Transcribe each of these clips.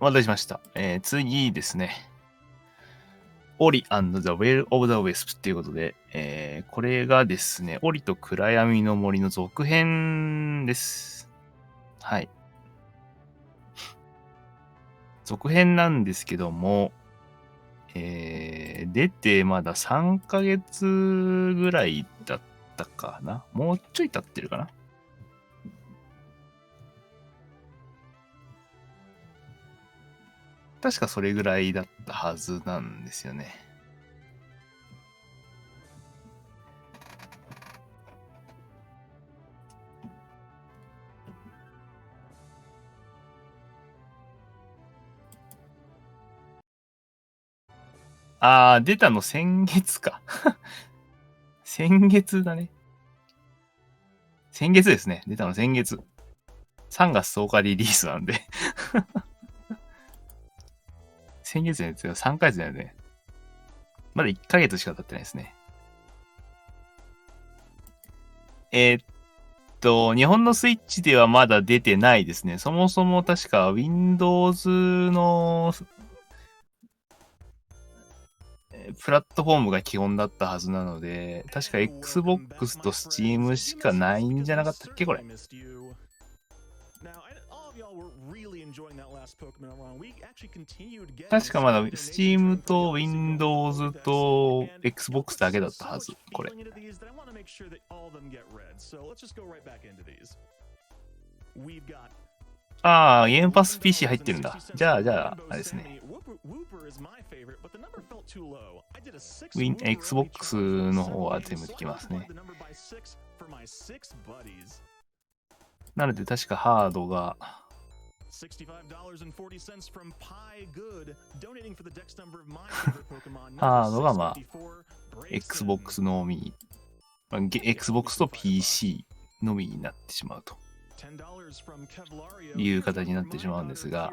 お待たせしました。次ですね。オリ and the Well of the Wisps っていうことで、これがですね、オリと暗闇の森の続編です。はい。続編なんですけども、出てまだ3ヶ月ぐらいだったかな。もうちょい経ってるかな。確かそれぐらいだったはずなんですよね。出たの先月か。先月だね。先月ですね。出たの先月。3月10日リリースなんで。先月のやつが3ヶ月だよね。まだ1ヶ月しか経ってないですね。日本のスイッチではまだ出てないですね。そもそも確か Windows のプラットフォームが基本だったはずなので、確か Xbox と Steam しかないんじゃなかったっけこれ。確かまだ Steam と Windows と Xbox だけだったはず、これ。ゲームパス PC 入ってるんだ。じゃあ、あれですね。Xbox の方は全部できますね。なので確かハードが、まあ、Xbox のみ、Xbox と PC のみになってしまうという形になってしまうんですが、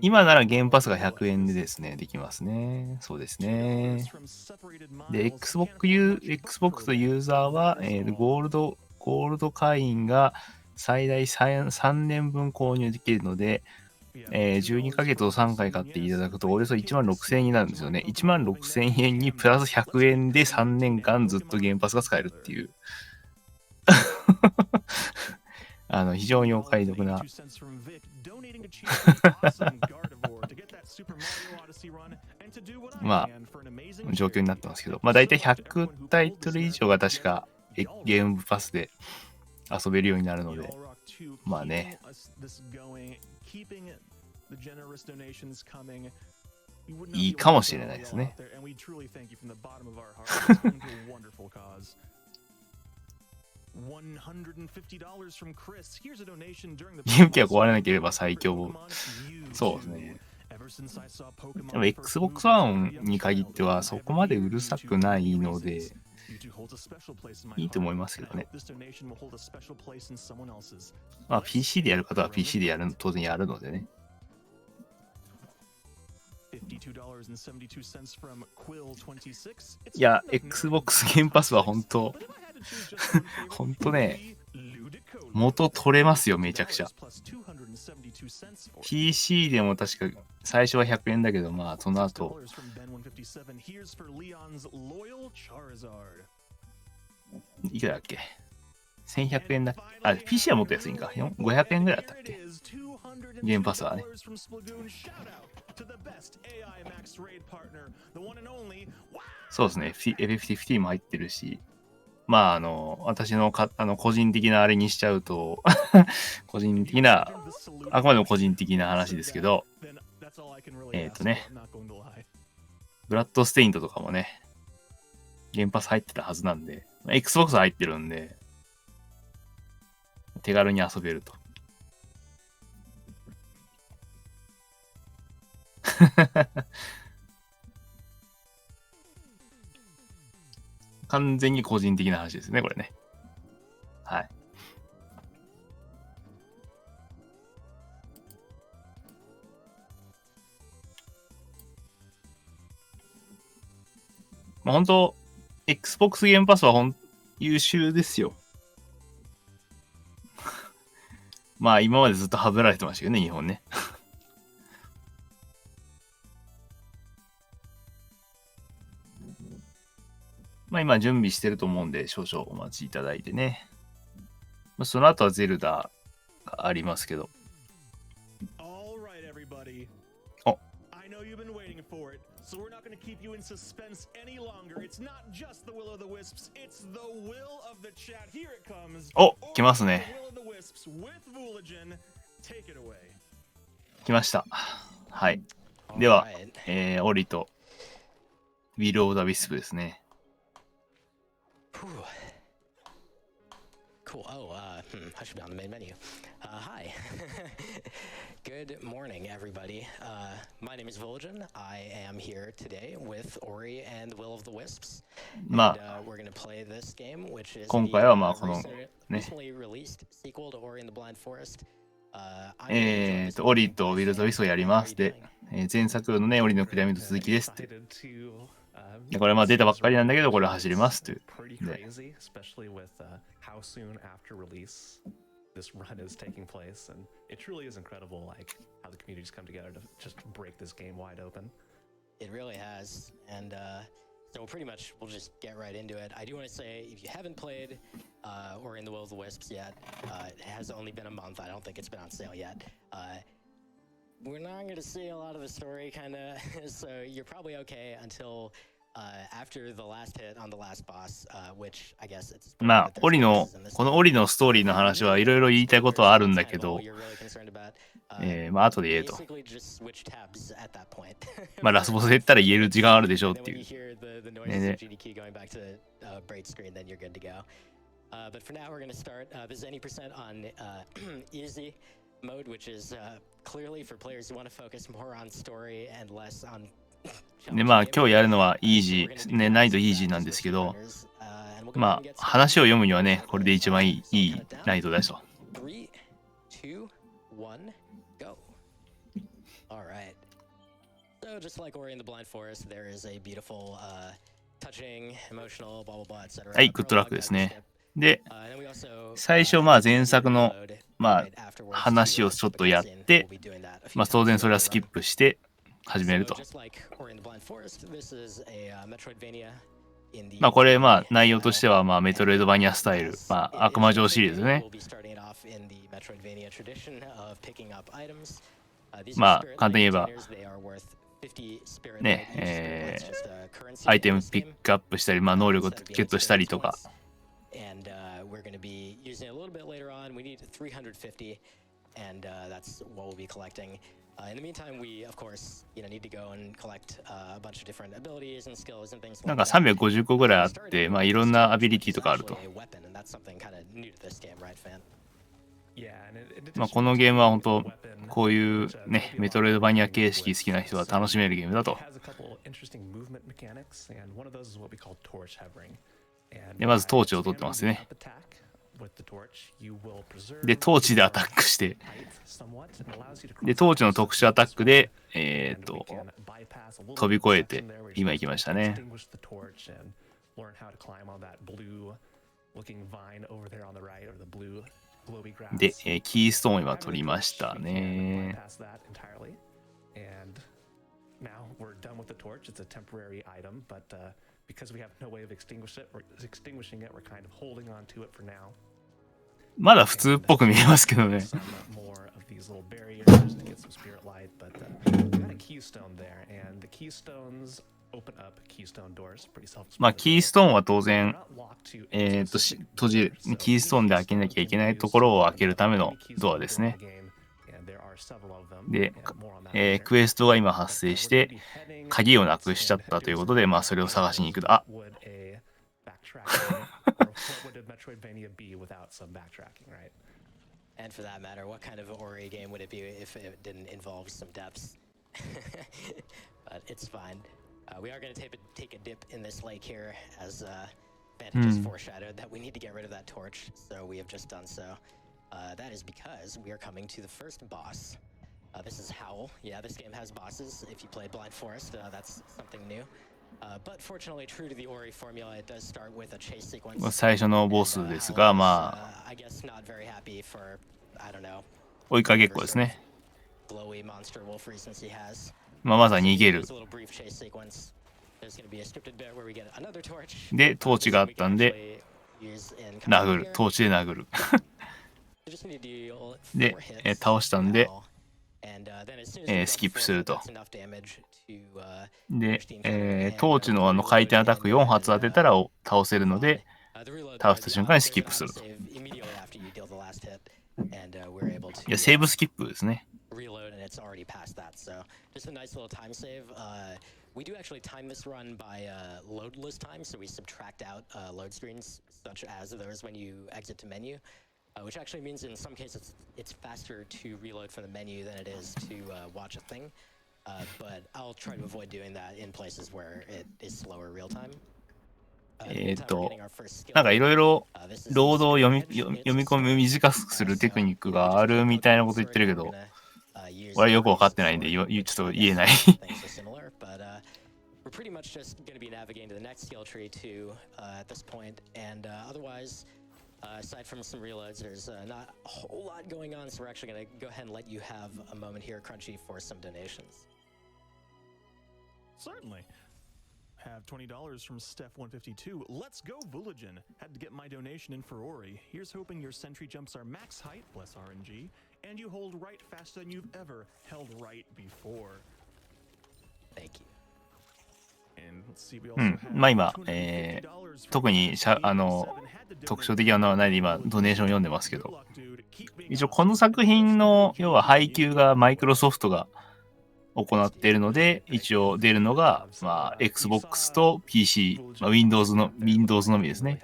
今ならゲームパスが100円でですね、できますね。そうですね。で、Xbox ユーザーは、ゴールド会員が最大 3年分購入できるので、12ヶ月を3回買っていただくと、およそ16,000円になるんですよね。16,000円にプラス100円で3年間ずっとゲームパスが使えるっていう。非常にお買い得な。まあ、状況になってますけど、まあ大体100タイトル以上が確かゲームパスで遊べるようになるので、まあね。いいかもしれないですね。ゲーム機が壊れなければ最強。そうですね。でも Xbox One に限ってはそこまでうるさくないので、いいと思いますけどね。まあ PC でやる方は PC で当然やるのでね。いや、Xbox ゲームパスは本当ね、元取れますよ、めちゃくちゃ。PC でも確か最初は100円だけど、まあ、その後。いくらだっけ ?1100 円だっけPC はもっと安いんか。500円ぐらいだったっけゲームパスはね。そうですね。FF50 も入ってるし。まあ、私の個人的なあれにしちゃうと、あくまでも個人的な話ですけど、ブラッドステイントとかもね、ゲームパス入ってたはずなんで、Xbox 入ってるんで、手軽に遊べると。完全に個人的な話ですね、これね。はい。まあ、本当 Xbox ゲームパスは優秀ですよ。まあ今までずっとハブられてましたけどね、日本ね。まあ今準備してると思うんで、少々お待ちいただいてね。まあ、その後はゼルダがありますけど。お、So we're not going to keep you in suspense any longer. It's not just the will of the Wisps, it's the will of the chat. Here it comes. お、来ますね。The will of the Wisps with Vulajin. Take it away. 来ました。はい。では、オリとウィル・オブ・ザ・ウィスプですね。Cool. Oh, I should be on the main menu. Hi. Good morning, everybody. My name is Vulajin. I am here today with Ori and Will of the Wisps. ま And, we're going to play this game, which is 今回はまあこのね、 recently released sequel to Ori and the Blind Forest. オリとウィル・ザ・ウィスプをやります。で、前作のね、オリの暗闇の続きですって。でこれまあ出たばっかりなんだけど、これ走りますという。でthis run is taking place, and it truly is incredible, like how the community's come together to just break this game wide open. It really has, and so pretty much we'll just get right into it. I do want to say, if you haven't played Ori and the Will of the Wisps yet, it has only been a month. I don't think it's been on sale yet. We're not going to see a lot of the story, kind of, so you're probably okay until after the last hit on the last boss, which I guess it's まあ、このオリのストーリーの話はいろいろ言いたいことはあるんだけど、まあ後で言えと。まあラスボスで言ったら言える時間あるでしょうっていう。ね。But for now, we're going to start. This is any percent on easy mode, which is clearly for players who want to focus more on story and less on でまあ今日やるのはイージー、ね、難易度イージーなんですけど、まあ話を読むにはね、これで一番いい難易度だしと。3, 2, 1, go. All right. So just like Ori and the Blind Forest, there is a beautiful, touching, emotional, blah blah blah, etc. はい、グッドラックですね。で、最初まあ前作のまあ話をちょっとやって、まあ当然それはスキップして始めると。まあこれまあ内容としてはまあメトロイドバニアスタイル、まあ悪魔城シリーズね。まあ簡単に言えばね、アイテムピックアップしたり、まあ能力をゲットしたりとか。In the meantime, we of course, need to go and collect a bunch of different abilities and skills and things like that. なんか350個ぐらいあって、まあいろんなアビリティとかあると。まあこのゲームは本当こういうね、メトロイドバニア形式好きな人は楽しめるゲームだと。でまずトーチを取ってますね。で、トーチでアタックして、で、トーチの特殊アタックで、飛び越えて、今行きましたね。で、キーストーン今取りましたね。まだ普通っぽく見えますけどね。まあキーストーンは当然閉じるキーストーンで開けなきゃいけないところを開けるためのドアですね。で、クエストが今発生して鍵をなくしちゃったということで、まあそれを探しに行く。あAnd for that matter, what kind of Ori game would it be if it didn't involve some depths? But it's fine. We are going to take a dip in this lake here, as Vantage has foreshadowed that we need to get rid of that torch, so we have just done so. That is because we are coming to the first boss. This is Howl. Yeah, this game has bosses. If you play Blind Forest, that's something new. But fortunately, true to the Ori formula, it does start with a chase sequence. 最初のボスですが、まあ、I guess not very happy for I don't know, 追いかけっこですね。 glowy monster wolf recency has. まあ、まずは逃げる。 There's a little brief chase sequence. There's going to be a scripted bit where we get another torch. で、トーチがあったんで、 Use in 殴る。トーチで殴る。 just need to deal で 4 hits 倒したんで now. And, then as soon as we スキッ drop プ 4 すると。 that's enough damage to, で Restream counter. トーチの回転アタック4発当てたら倒せるので、 The reload 倒した瞬間にス there's キッ an プすると。 autosave immediately after you deal the last hit, and we're able い to や、セーブスキップですね。 reload, and it's already past that. So just a nice little time save. We do actually time this run by loadless time, so we subtract out load screens such as those when you exit to menu, which actually means in some cases it's faster to reload from the menu than it is to watch a thing. But I'll try to avoid doing that in places where it is slower real time. なんかいろいろロードを読み込み短くするテクニックがあるみたいなこと言ってるけど、俺はよく分かってないんでちょっと言えない。We're pretty much just going to be navigating to the next skill tree too at this point, and otherwise, aside from some reloads, there's not a whole lot going on. So we're actually going to go ahead and let you have a moment here, Crunchy, for some donations. Certainly. Have $20 from Steph152. Let's go, Vulajin. Had to get my donation in for Ori. Here's hoping your sentry jumps are max height, bless RNG, and you hold right faster than you've ever held right before. Thank you. まあ今、特に特徴的なのはないで今ドネーション読んでますけど、一応この作品の要は配給がマイクロソフトが行っているので、一応出るのが、まあ、Xbox と PC、まあ、Windows のみですね。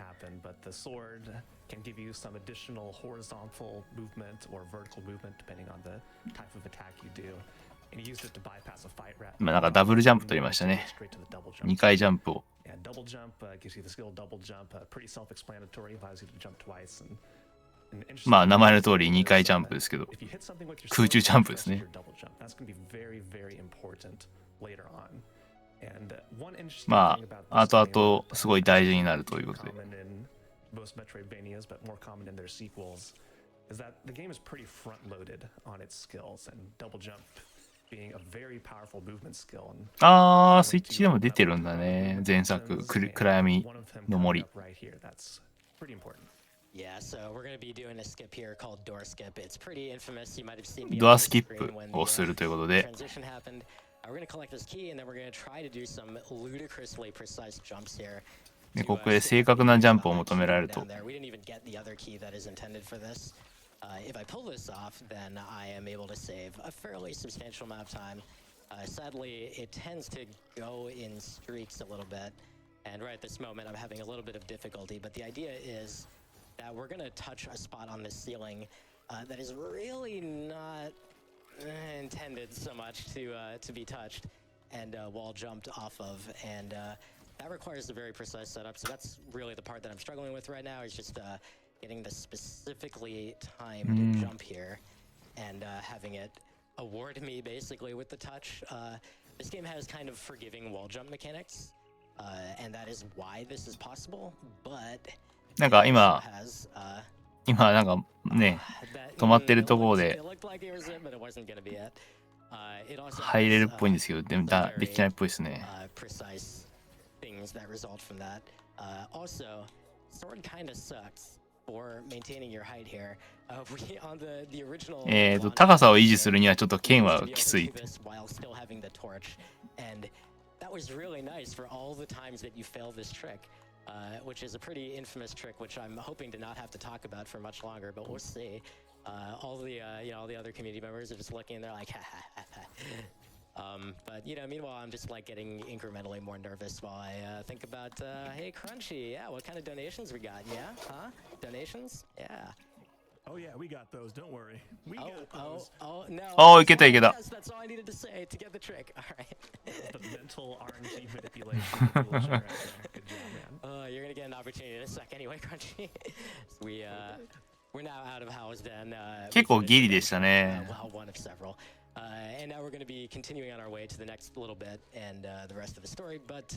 can give you some additional horizontal movement or vertical movement depending on the type of attack you do. And he used it to bypass a fight rat. 今なんかダブルジャンプ取りましたね。2回ジャンプを。Yeah, double jump gives you the skill double jump. Pretty self-explanatory. Allows you to jump twice. まあ名前の通り2回ジャンプですけど、空中ジャンプですね。まあ後々すごい大事になるということで。Most Metroidvanias, but more common in their sequels, is that the game is pretty front-loaded on its skills, and double jump being a very powerful movement skill. あー、スイッチでも出てるんだね。前作、暗闇の森。Yeah, so we're going to be doing a skip here called door skip. It's pretty infamous. You might have seen ドアスキップをするということで。 transition happened. We're going to collect this key, and then we're going to try to do some ludicrously precise jumps here. でここで正確なジャンプを求められると。If I pull this off, then I am able to save a fairly substantial amount of time. Sadly, it tends to go in streaks a little bit, and right at this moment, I'm having a little bit of difficulty. But the idea is that we're going to touch a spot on the ceiling that is really not intended so much to be touched and wall jumped off of, and that requires a very precise setup. So that's really the part that I'm struggling with right now, is just getting the specifically timed jump here and having it award me basically with the touch. This game has kind of forgiving wall jump mechanics, and that is why this is possible, but なんか今なんかね、止まってるところで入れるっぽいんですけど、でもできないっぽいですね。things that result from that. Also, sword kind of sucks for maintaining your height here. On the original 高さを維持するにはちょっと剣はきつい。 while still having the torch, and that was really nice for all the times that you failed this trick, which is a pretty infamous trick, which I'm hoping to not have to talk about for much longer, but we'll see. All the all the other community members are just looking and they're like, ha ha ha ha. But meanwhile, I'm just like getting incrementally more nervous while I think about, hey, Crunchy, yeah, what kind of donations we got? Yeah, huh? Donations? Yeah. Oh yeah, we got those. Don't worry. We got those. Oh no. おー、いけたいけた。 Yes, that's all I needed to say to get the trick. All right. The mental RNG manipulation. Good job, man. You're gonna get an opportunity in a sec anyway, Crunchy. We're now out of house then. 結構ギリでしたね。 Well, one of several. And now we're going to be continuing on our way to the next little bit and the rest of the story. But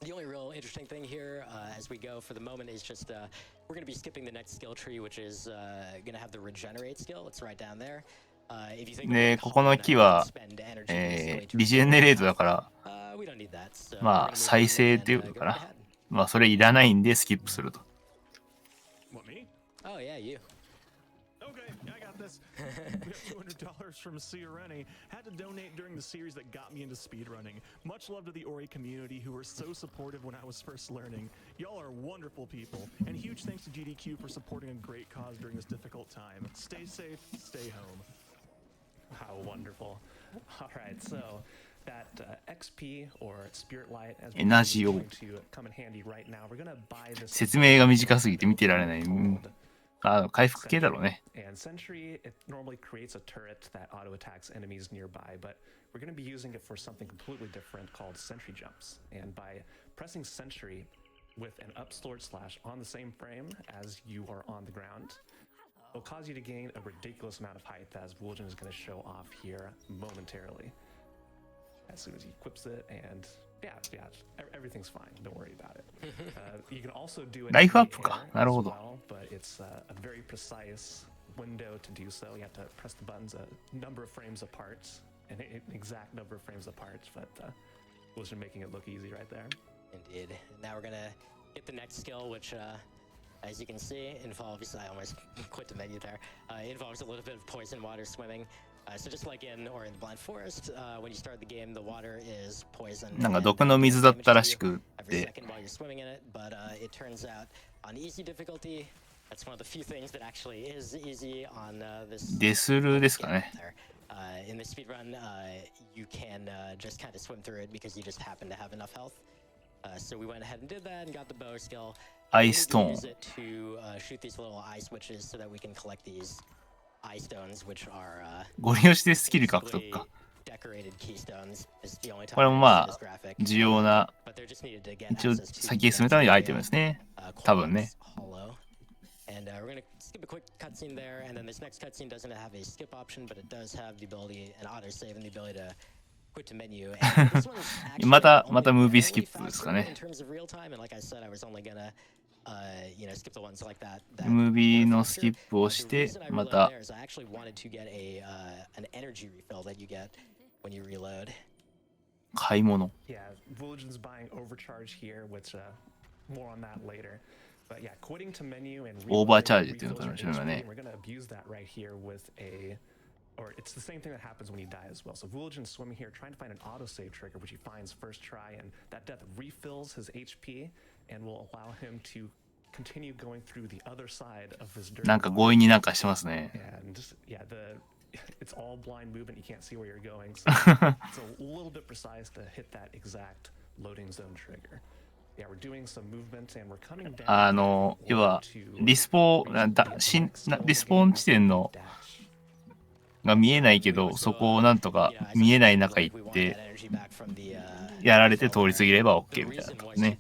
The only real interesting thing here as we go for the moment is just we're going to be skipping the next skill tree, which is going to have the regenerate skill. It's right down there. If you think で、ここの木は、リジェネレートだから、まあ、再生っていうのかな。まあ、それいらないんで、スキップすると。What, me? Oh, yeah, you. Okay, I got this. We have $200 from Ciareni. Had to donate during the series that got me into speedrunning. Much love to the Ori community who were so supportive when I was first learning. Y'all are wonderful people. And huge thanks to GDQ for supporting a great cause during this difficult time. Stay safe, stay home. How wonderful. All right, so that XP or Spirit Light as we going to come in handy right now. We're going to buy this. 説明が短すぎて見てられない。回復系だろうね。And Sentry, it normally creates a turret that auto attacks enemies nearby, but we're going to be using it for something completely different called Sentry Jumps. And by pressing Sentry with an upstored slash on the same frame as you are on the ground, it'll cause you to gain a ridiculous amount of height, as Vulajin is going to show off here momentarily. As soon as he equips it, and yeah, everything's fine. Don't worry about it. You can also do it Life in up theか。air なる as ほど。 well, but it's a very precise window to do so. You have to press the buttons a number of frames apart, an exact number of frames apart, but Vulajin making it look easy right there. Indeed. Now we're gonna get the next skill, which as you can see, involves, I almost quit the menu there, involves a little bit of poison water swimming. So just like in or in the Blind Forest, when you start the game, the water is poison. なんか毒の水だったらしくっ every て。 second while you're swimming in it, but it turns out on easy difficulty, that's one of the few things that actually is easy on this. デスルですかね。In the speedrun, you can just kind of swim through it because you just happen to have enough health. So we went ahead and did that and got the bow skill. Ice stone. Use it to shoot these little ice witches so that we can collect these ice stones, which are ゴリ押しでスキル獲得か。 decorated keystones. Is the only time これもま this あ graphic. 重要な But they're just needed to get 一応 access to 先へ進むためのアイテムですね。多分ね。 Hollow. And we're gonna skip a quick cutscene there, and then this next cutscene doesn't have a skip option, but it does have the ability, an auto save, and the ability to quit to menu. And this one is actually また only ムービー barely スキップですか faster ね in。terms of real time, and like I said, I was only gonna skip the ones like that. ムービーのスキップをし The て reason I ま reloaded た there is I actually wanted to get an energy refill that you get when you reload. 買い物。 Yeah, Vulajin's buying overcharge here, which more on that later. But yeah, quitting to menu and Overcharge reloading っていうのかな、 refills それは your ね。 HP, we're going to abuse that right here with or it's the same thing that happens when you die as well. So Vulajin's swimming here, trying to find an autosave trigger, which he finds first try, and that death refills his HP and will allow him to continue going through the other side of this dirt. なんか強引になんかしてますね。 And yeah, it's all blind movement. You can't see where you're going. So it's a little bit precise to hit that exact loading zone trigger. Yeah, we're doing some movement and we're coming down. 要はリスポーン地点のが見えないけど、そこをなんとか見えない中行ってやられて通り過ぎれば OK みたいなことね。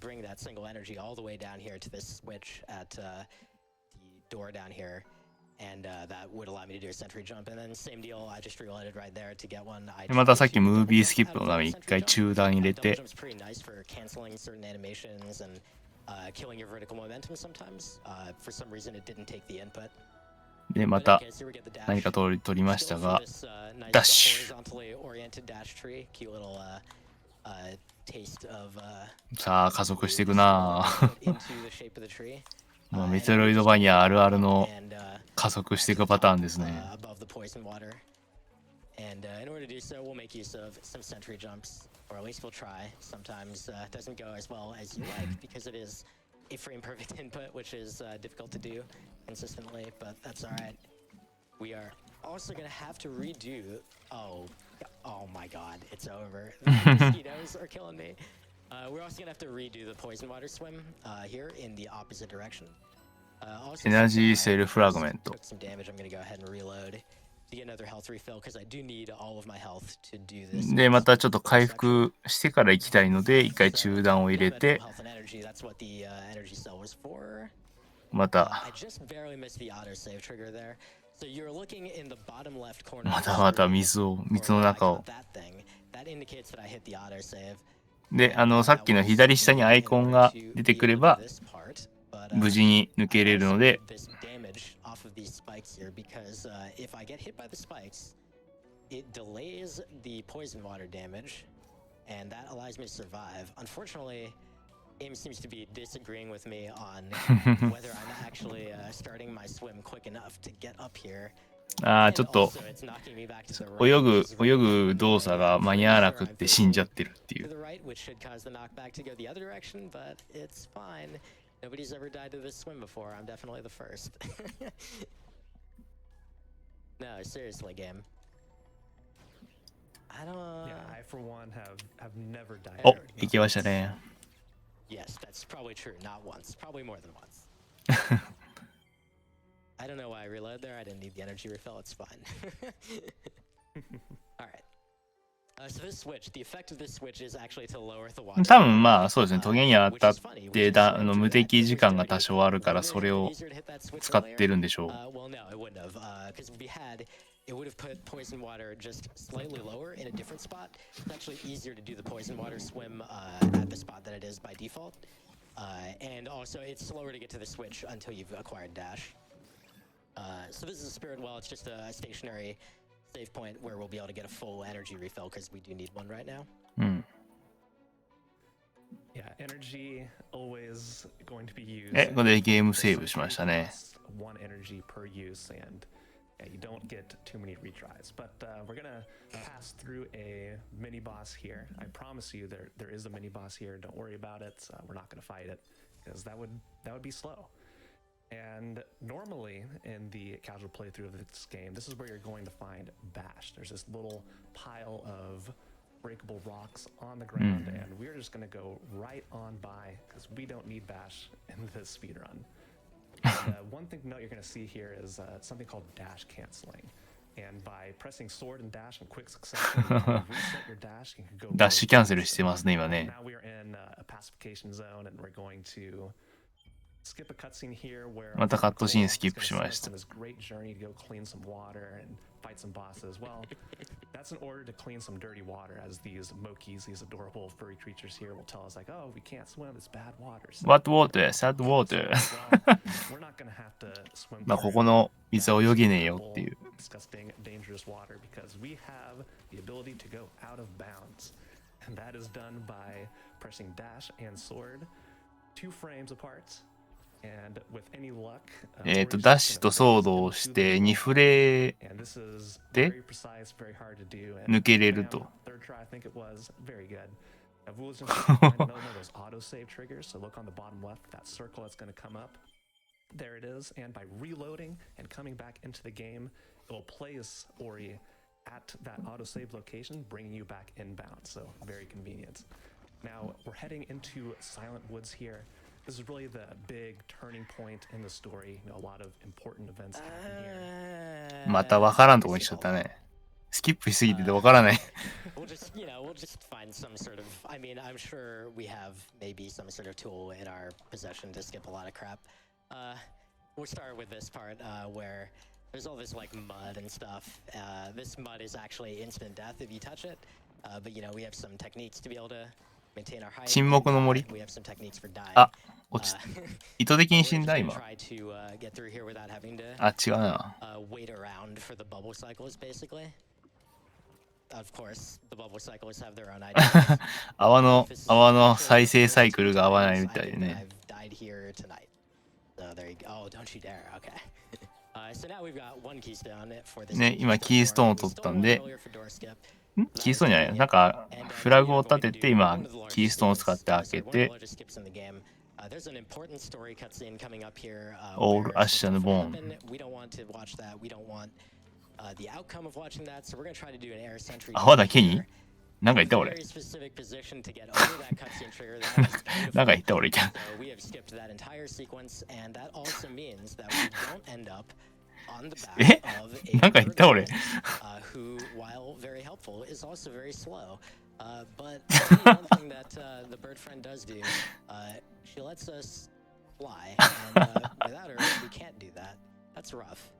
And that would allow me to do a sentry jump, and then same deal. I just reloaded right there to get one. またさっきムービースキップのために一回中断入れて。 Jump's pretty nice for canceling certain animations and killing your vertical momentum sometimes. For some reason, it didn't take the input. でまた何か取りましたが、ダッシュ。 さあ加速していくな。まあメトロイドバニアあるあるの加速していくパターンですね。 And in order to do so, we'll make use of some sentry jumps, or at least we'll try. Sometimes it doesn't go as well as you like because it is a frame perfect input, which is difficult to do consistently, but that's all right. We are also going to have to redo. Oh my god, it's over. The mosquitoes are killing me. We're also going to have to redo the poison water swim here in the opposite direction. Energy cell fragment. Took some damage. I'm going to go ahead and reload to get another health refill because I do need all of my health to do this. でまたちょっと回復してから行きたいので一回中断を入れてまたまた水の中をで、さっきの左下にアイコンが出てくれば、無事に抜けれるので、it delays the poison water damage, and that allows me to survive. Unfortunately, game seems to be disagreeing with me on whether I'm actually starting my swim quick enough to get up here. ちょっと泳ぐ動作が間に合わなくって死んじゃってるっていう。Nobody's ever died to this swim before. I'm definitely the first. No, seriously, game. I don't. Yeah, I for one have never died. お、行きましたね。Yes, that's probably true. Not once. Probably more than once. I don't know why I reload there. I didn't need the energy refill. It's fine. All right. So this switch, the effect of this switch is actually to lower the water. 多分まあそうですね、トゲに当たって無敵時間が多少あるから、それを使ってるんでしょう。Well, no, it wouldn't have, because if we had, it would have put poison water just slightly lower in a different spot. It's actually easier to do the poison water swim at the spot that it is by default. And also, it's slower to get to the switch until you've acquired dash. So this is a spirit well, it's just a stationary save point where we'll be able to get a full energy refill because we do need one right now. Yeah, energy always going to be used. ここでゲームセーブしましたね。One energy per use, and you don't get too many retries. But we're gonna pass through a mini boss here. I promise you, there is a mini boss here. Don't worry about it. We're not gonna fight it because that would be slow. And normally in the casual playthrough of this game, this is where you're going to find Bash. There's this little pile of breakable rocks on the ground, and we're just going to go right on by because we don't need Bash in this speed run. And, one thing to note you're going to see here is something called dash canceling. And by pressing sword and dash in quick succession, you can reset your dash. You can go ダッシュキャンセルしてますね、今ね。Now we're in a pacification zone, and we're going to skip a cutscene here where またカットシーンスキップしました。this great journey to go clean some water and fight some bosses. Well, that's in order to clean some dirty water, as these Mokis, these adorable furry creatures here, will tell us like, oh, we can't swim, it's bad water. So, What water? Sad water. well, we're not gonna have to swim まあここの水は泳げねえよっていう。disgusting, dangerous water because we have the ability to go out of bounds, and that is done by pressing dash and sword 2 frames apart. And with any luck, ダッシュとソードをして2フレで抜けれると。Third try, I think it was very good. Vulajin is another one of those auto save triggers. So look on the bottom left, that circle that's going to come up. There it is. And by reloading and coming back into the game, it will place Ori at that auto save location, bringing you back inbound. So very convenient. Now we're heading into Silent Woods here. This is really the big turning point in the story. You know, a lot of important events happen here. またわからんとこにしちゃったね。スキップしすぎててわからない。We'll just find some sort of. I mean, I'm sure we have maybe some sort of tool in our possession to skip a lot of crap. We'll start with this part where there's all this like mud and stuff. This mud is actually instant death if you touch it. But you know, we have some techniques to be able to maintain our height. 沈黙の森。We have some techniques for dying. あ、落ち意図的に死んだ今。Try to get through here without having to あ、違うな。wait around for the bubble cycles, basically. Of course, the bubble cyclists have their own ideas. 泡の再生サイクルが合わないみたいでね。I've died here tonight. So there you go. Oh, don't you dare. Okay. So now we've got one keystone for this. ね、今キーストーンを取ったんで、キーストーンじゃないなんかフラグを立てて今キーストーンを使って開けて、There's an important story cutscene coming up here. Old Ashen Bone. We don't want to watch that. We don't want the outcome of watching that. So we're going to try to do an air sentry. 泡だけになんか言った俺。Very specific position to get over that cutscene trigger. なんか言った俺。 So we have skipped that entire sequence, and that also means that we don't end up on the back of a なんか言った俺。 who, while very helpful, is also very slow. But one thing that the bird friend does do, she lets us fly, and without her, we can't do that. That's rough.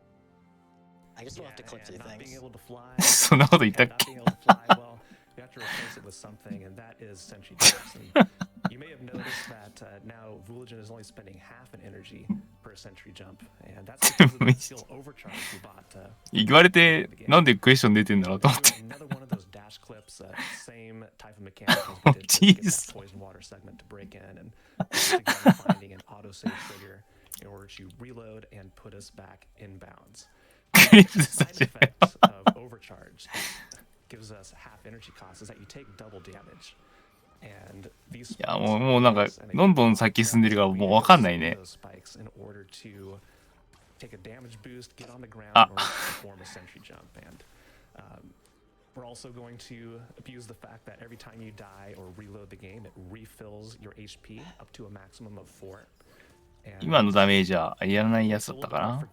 I guess we'll have to clip through not being things. able to fly. そんなこと言ったっけ？ Not being able to fly, well, we have to replace it with something, and that is sentry jumps. And you may have noticed that now Vulajin is only spending half an energy per sentry jump, and that's because of the skill overcharge we bought. 言われて、なんでクエスチョン出てんだろうと思って。 Another one of those dash clips, same type of mechanic as we did to get that poison water segment to break in, and once again finding an autosave trigger in order to reload and put us back in bounds. The side effect of overcharge that gives us half energy cost is that you take double damage. And these いや、もうなんか、どんどん先進んでるからもうわかんないね。in order to take a damage boost, get on the ground, Ah. or perform a sentry jump. And we're also going to abuse the fact that every time you die or reload the game, it refills your HP up to a maximum of 4. 今のダメージはやらないやつだったかな。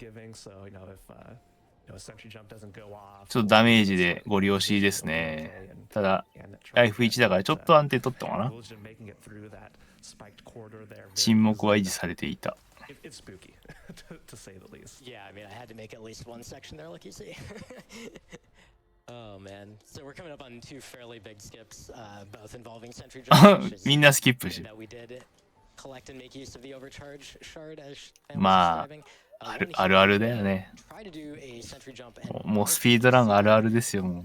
ちょっとダメージでご利用しですね。ただ、ライフ1だからちょっと安定取ったかな。沈黙は維持されていた。It's spooky, to say the least. Yeah, I mean, I had to make at least one section there, like you see. Oh man, so we're coming up on two fairly big skips, both involving sentry jumps. みんなスキップし。 That we did collect and make use of the overcharge shard, as まあ、あるあるだよね。もうスピードランがあるあるですよ、もう。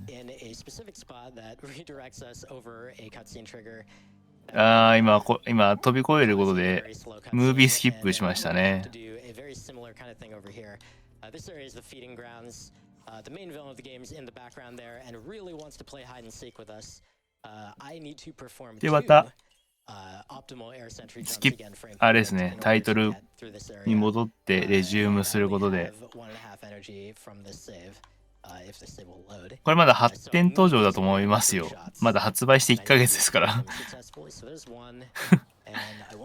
ああ、今飛び越えることでムービースキップしましたね。The main villain of the game is in the background there and really wants to play hide and seek with us. I need to perform で、また optimal air sentry スキ jumps ップ again frame あれですね、タイトルに戻ってレジュームすることで、これまだ発展途上だと思いますよ。まだ発売して1ヶ月ですから。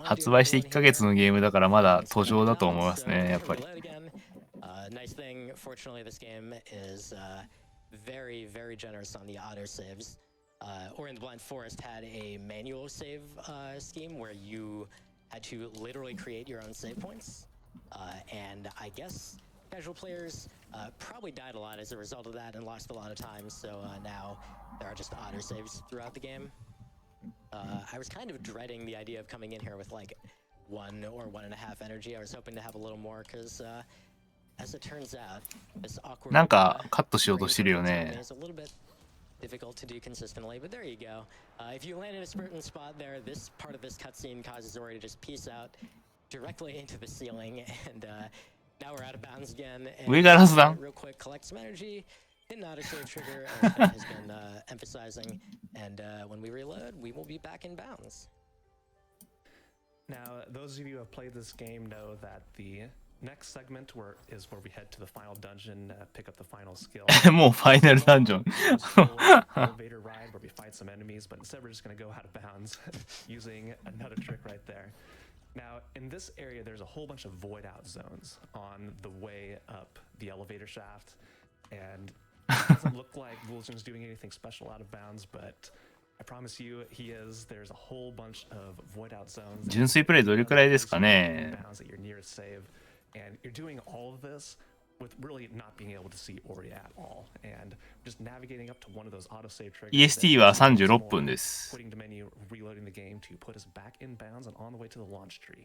発売して1ヶ月のゲームだからまだ途上だと思いますね、やっぱり。Nice thing, fortunately, this game is very, very generous on the auto saves. Or in the Blind Forest had a manual save scheme where you had to literally create your own save points. And I guess casual players probably died a lot as a result of that and lost a lot of time. So now there are just auto saves throughout the game. I was kind of dreading the idea of coming in here with like 1 or 1.5 energy. I was hoping to have a little more because as it turns out, this awkward なんかカットしようとしてるよね。 is a little bit difficult to do consistently, but there you go. If you land in a certain spot there, this part of this cutscene causes Ori to just peace out directly into the ceiling, and now we're out of bounds again. And 上から発弾。 real quick, collect some energy. Hit an auto save trigger, as Ben has been emphasizing, and when we reload, we will be back in bounds. Now, those of you who have played this game know that the next segment is where we head to the final dungeon, pick up the final skill. もうファイナルダンジョン。 Elevator ride where we fight some enemies, but instead we're just going to go out of bounds using another trick right there. Now, in this area, there's a whole bunch of void out zones on the way up the elevator shaft, and it doesn't look like Vulajin's doing anything special out of bounds, but I promise you he is. There's a whole bunch of void out zones. 純粋プレイどれくらいですかね。 Bounds at your nearest save. And you're doing all of this with really not being able to see Ori at all. And just navigating up to one of those autosave triggers. EST は36分です。 Putting to menu, reloading the game to put us back in bounds and on the way to the launch tree.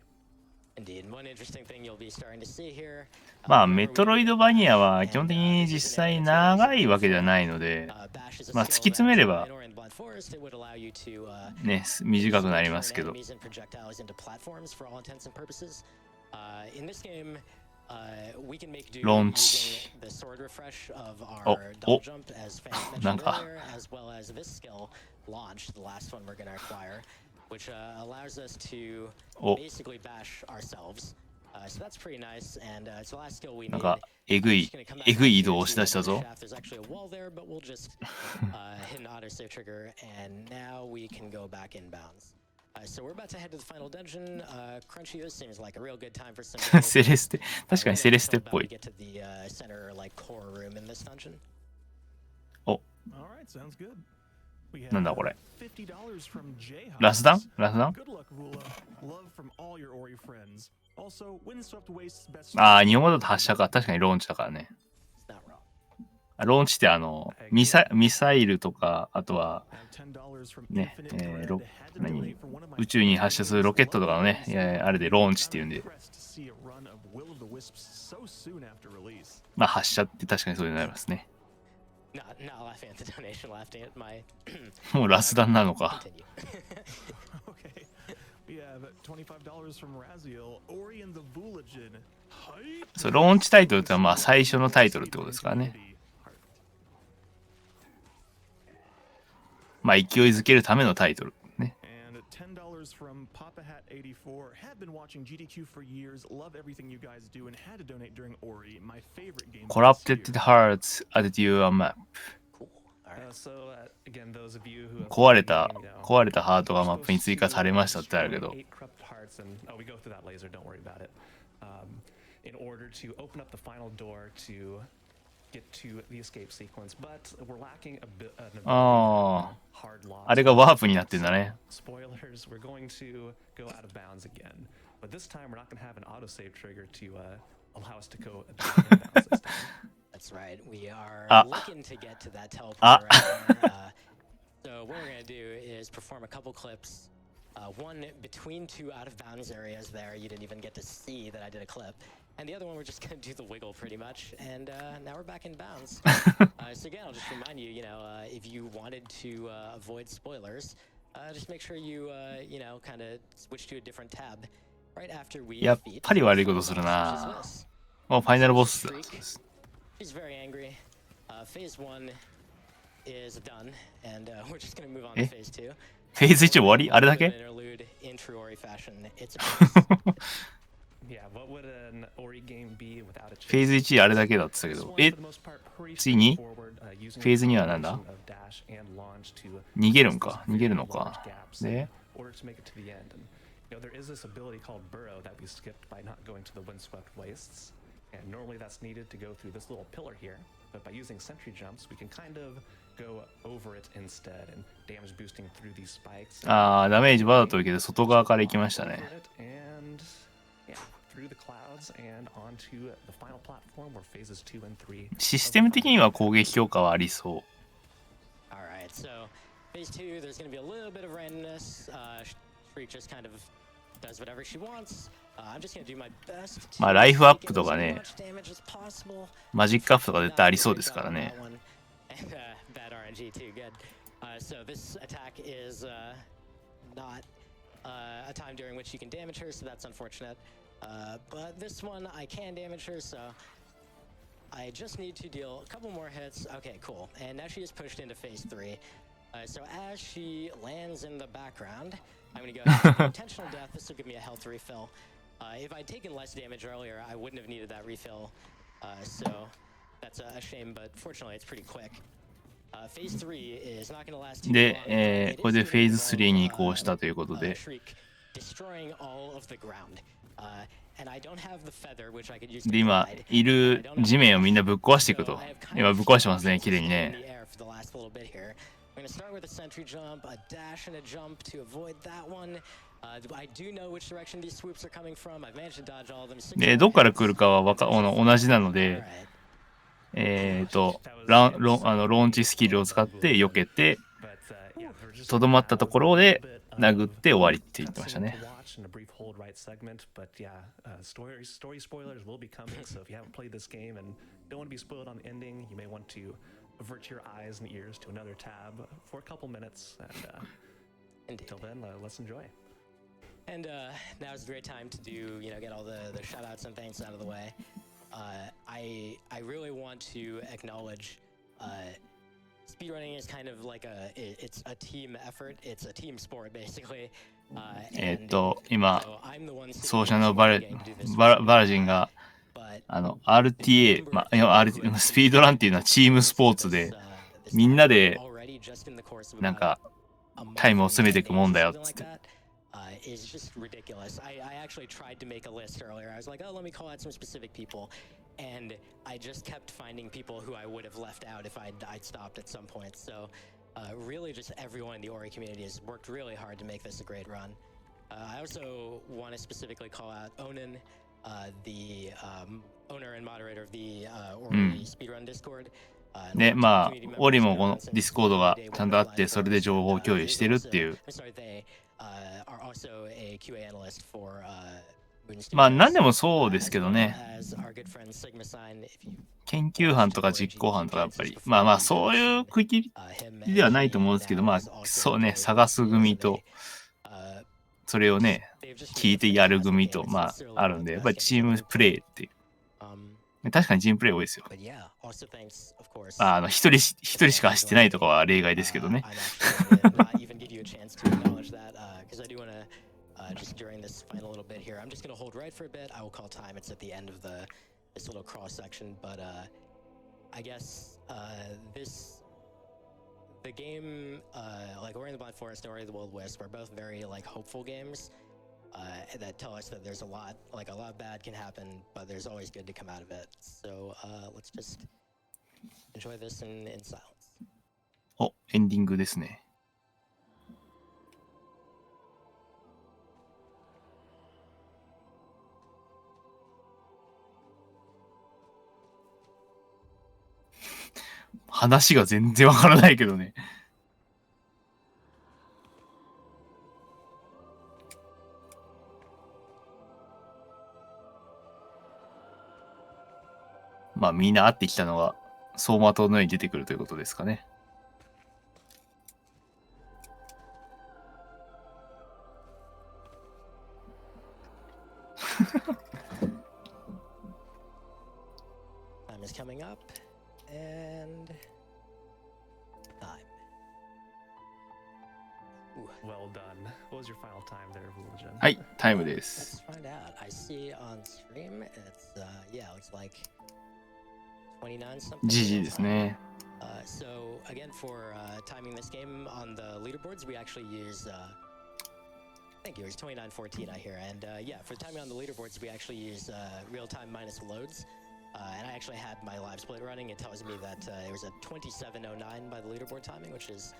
Indeed, one interesting thing you'll be starting to see here. まあメトロイドバニアは基本的に実際長いわけじゃないので、まあ突き詰めればね短くなりますけど。 In this game, we can make do Launch. using the sword refresh of our double jump, as Fan mentioned earlier, as well as this skill, launch, the last one we're going to acquire, which allows us to basically bash ourselves. So that's pretty nice, and it's the last skill we need. なんかえぐい移動をしだしたぞ。 There's actually a wall there, but we'll just hit an autosave trigger, and now we can go back in bounds. So we're about to head to the final dungeon. Crunchy, this seems like a real good time for some. セレステ、確かにセレステっぽい。 Get to the center, like core room in this dungeon. お、 All right, sounds good. We have なんだこれ。 $50 from J ラスダン？ラスダン？ Good luck, Vula. Love from all your Ori friends. Also, Windswept Wastes best. ああ、日本語だと発射か。確かにローンチだからね。 It's not wrong. ローンチってミサイルとか、あとは、 Now $10 from ね、 Infinite Dread. Had to donate for one of my 宇宙に発射するロケットとかのね、あれでローンチっていうんで、 impressed to see a run of Will of the Wisps so soon after release. まあ発射って確かにそういうのになりますね。 Not laughing at the donation, laughing at my. もうラスダンなのか。 Continue. Okay. We have $25 from Raziel, Ori and the Vulajin. そう、ローンチタイトルってのはまあ最初のタイトルってことですからね。まあ勢いづけるためのタイトルね。 And $10 from Papa Hat 84. Had been watching GDQ for years. Love everything you guys do, and had to donate during Ori, my favorite game. Corrupted Hearts added you a map. Cool. All right. So again, those of you who have 壊れた played the game, you know, 壊れたハートがマップに追加されましたってあるけど、 8 corrupt hearts and we go through that laser, don't worry about it. In order to open up the final door to get to the escape sequence, but we're lacking a bit an ability あ hard loss. あ、あれがワープになってんだね。 Spoilers, we're going to go out of bounds again. But this time we're not going to have an autosave trigger to allow us to go in bounds this time. That's right. We are Ah. looking to get to that teleport Ah. right there. So what we're gonna do is perform a couple clips. One between two out of bounds areas there. You didn't even get to see that I did a clip. And the other one, we're just gonna do the wiggle pretty much. And now we're back in bounds. So again, I'll just remind you, if you wanted to avoid spoilers, just make sure you, kind of switch to a different tab right after we やっ defeat ぱり悪いことする which is な。 this. もうファイナルボスだ。 She's very angry. Phase 1 is done, and we're just gonna move on to Eh? phase 2. フェーズ1終わりあれだけ Interlude in true Ori fashion. It's a breeze. Yeah, what would an Ori game be without a フェーズ1あれだけだって言ってたけど、え、ついにフェーズ2はなんだ？逃げるんか、逃げるのか。で、 order to make it to the end. And there is this ability called Burrow that we skipped by not going to the windswept wastes. And normally that's needed to go through this little pillar here. But by using sentry jumps, we can kind of go over it instead and damage boosting through these spikes. あー、ダメージわざと受けて外側から行きましたね。 And yeah, through the clouds and onto the final platform where phases 2 and 3. システム的には攻撃強化はありそう。 Alright, so phase 2, there's gonna be a little bit of randomness. Shriek just kind of does whatever she wants. I'm just gonna do my best to まあライフアップ take と in か as ね、 much damage as possible. マジックアップとか絶対ありそうですからね。 And, bad RNG too, good. So this attack is not a time during which you can damage her, so that's unfortunate. But this one, I can damage her, so I just need to deal a couple more hits. Okay, cool. And now she is pushed into phase 3. So as she lands in the background, I'm gonna go ahead and do intentional death. This will give me a health refill. If I'd taken less damage earlier, I wouldn't have needed that refill. So that's a shame, but fortunately it's pretty quick. Phase 3 is not gonna last too で long.、これでフェーズ3に移行したということで、 Shriek destroying all of the ground. And I don't have the feather which I could use to で、今 glide. いる地面をみんなぶっ壊していくと。今ぶっ壊してますね、綺麗に In ね。 the air for the last little bit here. I'm gonna start with a sentry jump, a dash and a jump to avoid that one. I do know which direction these swoops are coming from. I've managed to dodge all of them. で、どっから来るかは同じなので、 ローンチスキルを使って避けて、 とどまったところで殴って終わりって言ってましたね。 But yeah, story spoilers will be coming. So if you haven't played this game and don't want to be spoiled on the ending, you may want to avert your eyes and ears to another tab for a couple minutes. And until then, let's enjoy. And now's a great time to do, get all the shout outs and thanks out of the way. I really want to acknowledge speedrunning is kind of like it's a team effort. It's a team sport, basically. 今、 So I'm the one ソー sitting シャルの next to バ the ラ game to do this バラジンが but RTA、スピードランっていうのはチームスポーツで、みんなでなんかタイムを詰めていくもんだよっつって。 is just ridiculous. I actually tried to make a list earlier. I was like, oh, let me call out some specific people. And I just kept finding people who I would have left out if I'd stopped at some point. So really just everyone in the Ori community has worked really hard to make this a great run. I also want to specifically call out Onan, the owner and moderator of the Ori speedrun Discord. ね、まあ、オリもこのディスコードがちゃんとあって、それで情報共有してるっていう。まあ、何でもそうですけどね。研究班とか実行班とかやっぱり、まあまあ、そういう区切りではないと思うんですけど、まあ、そうね、探す組と、それをね、聞いてやる組と、まあ、あるんで、やっぱりチームプレイっていう。確かにチームプレイ多いですよ。一人しか走ってないとかは例外ですけどね。Just during this final little bit here, I'm just going to hold right for a bit. I will call time. It's at the end of this little cross section, but I guess the game, like Ori and the Blind Forest and Ori and the Wild Wisp, are both very like hopeful games that tell us that there's a lot bad can happen, but there's always good to come out of it. So let's just enjoy this in silence. お、エンディングですね。話が全然わからないけどね。まあみんな会ってきたのは走馬灯のように出てくるということですかね。Time is coming up and time. Well done. What was your final time there, Vulajin? はい、タイムです。Let's find out. I see on stream it's yeah, looks like 29 something. GG ですね。So again, for timing this game on the leaderboards, we actually use thank you, it's 29:14 I hear. And yeah, for timing on the leaderboards, we actually use real time minus loads. And I actually had my live split running. It tells me that it was at 27:09 by the leaderboard timing, which is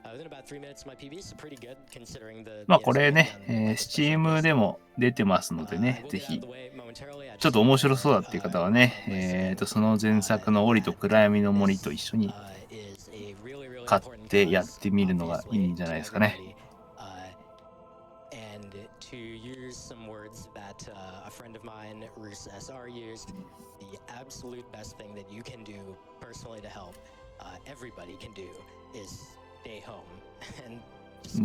within about 3 minutes of my PB. So pretty good considering the. まあこれね、Steam でも出てますのでね、ぜひ、ちょっと面白そうだっていう方はね、その前作の檻と暗闇の森と一緒に買ってやってみるのがいいんじゃないですかね。To use some words that a friend of mine, Roos SR, used, the absolute best thing that you can do personally to help everybody can do is stay home.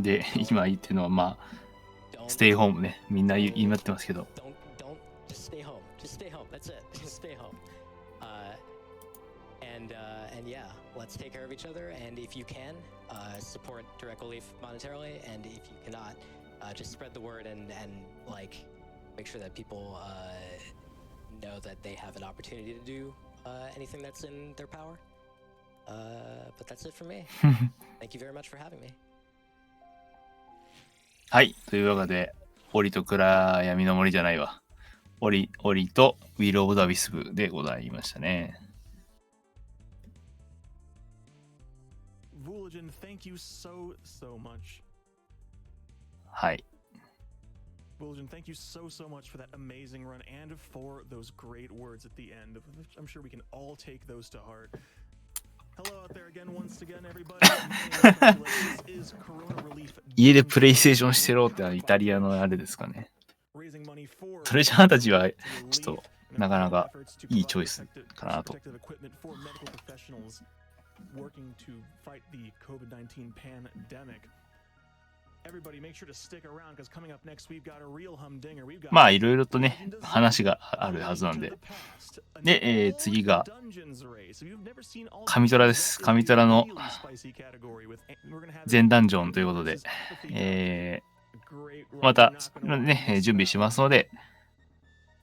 で、今言ってるのはまあ、ステイホームね。みんな言いまってますけど。Don't just stay home. Just stay home. That's it. Just stay home. And yeah, let's take care of each other. And if you can, support Direct Relief monetarily. And if you cannot, just spread the word and like make sure that people know that they have an opportunity to do anything that's in their power. But that's it for me. Thank you very much for having me. はい。というわけで、檻と暗闇の森じゃないわ。檻とウィル・オブ・ザ・ウィスプでございましたね。Vulajin, thank you so much. はい。Vulajin, thank you so much for that amazing run and for those great words at the end. I'm sure we can all take those to heart. Hello out there again, once again, everybody. This is Corona Relief. 家でプレイステーションしてろってイタリアのあれですかね。トレジャーたちはちょっとなかなかいいチョイスかなと。Working to fight the COVID-19 pandemic. Everybody make sure to stick around because coming up next we've got a real humdinger. We've got まあいろいろとね話があるはずなんで。で、次が神虎です。神虎の全ダンジョンということで、またね準備しますので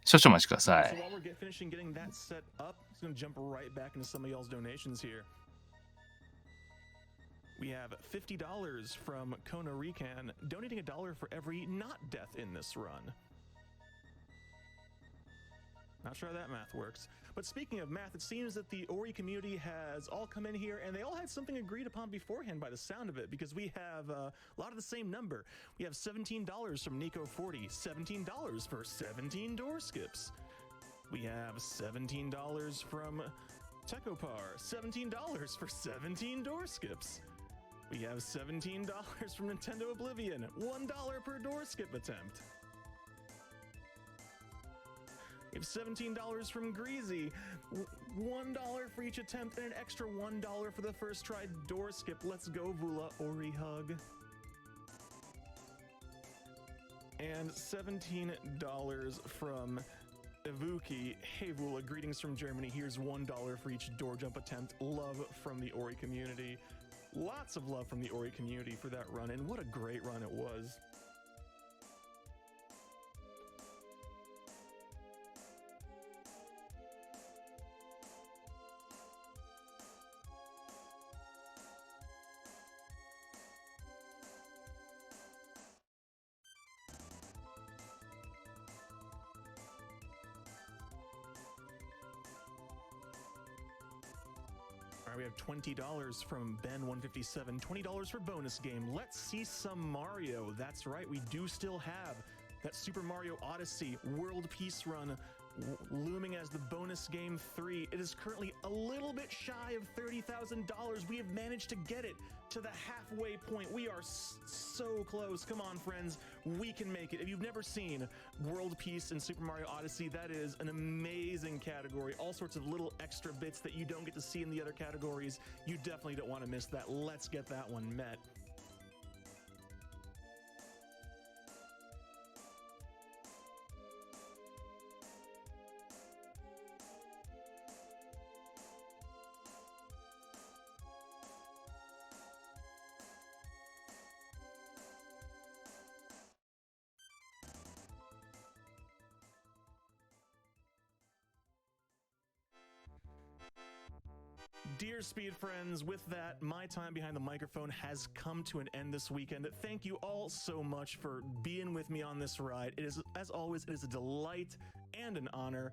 少々お待ちください。We have $50 from Kona Rican, donating $1 for every not death in this run. Not sure how that math works. But speaking of math, it seems that the Ori community has all come in here and they all had something agreed upon beforehand by the sound of it, because we have a lot of the same number. We have $17 from Nico40, $17 for 17 door skips. We have $17 from Techopar, $17 for 17 door skips. We have $17 from Nintendo Oblivion, $1 per door skip attempt. We have $17 from Greasy, $1 for each attempt, and an extra $1 for the first try door skip. Let's go, Vula Ori Hug. And $17 from Ivuki. Hey Vula, greetings from Germany. Here's $1 for each door jump attempt. Love from the Ori community. Lots of love from the Ori community for that run, and what a great run it was. All right, we have $20 from Ben157, $20 for bonus game. Let's see some Mario. That's right, we do still have that Super Mario Odyssey World Peace Run looming as the bonus game 3. It is currently a little bit shy of $30,000. We have managed to get it to the halfway point. We are so close. Come on, friends. We can make it. If you've never seen World Peace in Super Mario Odyssey, that is an amazing category. All sorts of little extra bits that you don't get to see in the other categories. You definitely don't want to miss that. Let's get that one met. Dear Speed friends, with that, my time behind the microphone has come to an end this weekend. Thank you all so much for being with me on this ride. It is, as always, it is a delight and an honor.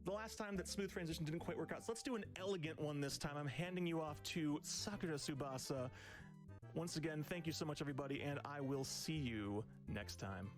The last time that smooth transition didn't quite work out, so let's do an elegant one this time. I'm handing you off to Sakura Tsubasa. Once again, thank you so much, everybody, and I will see you next time.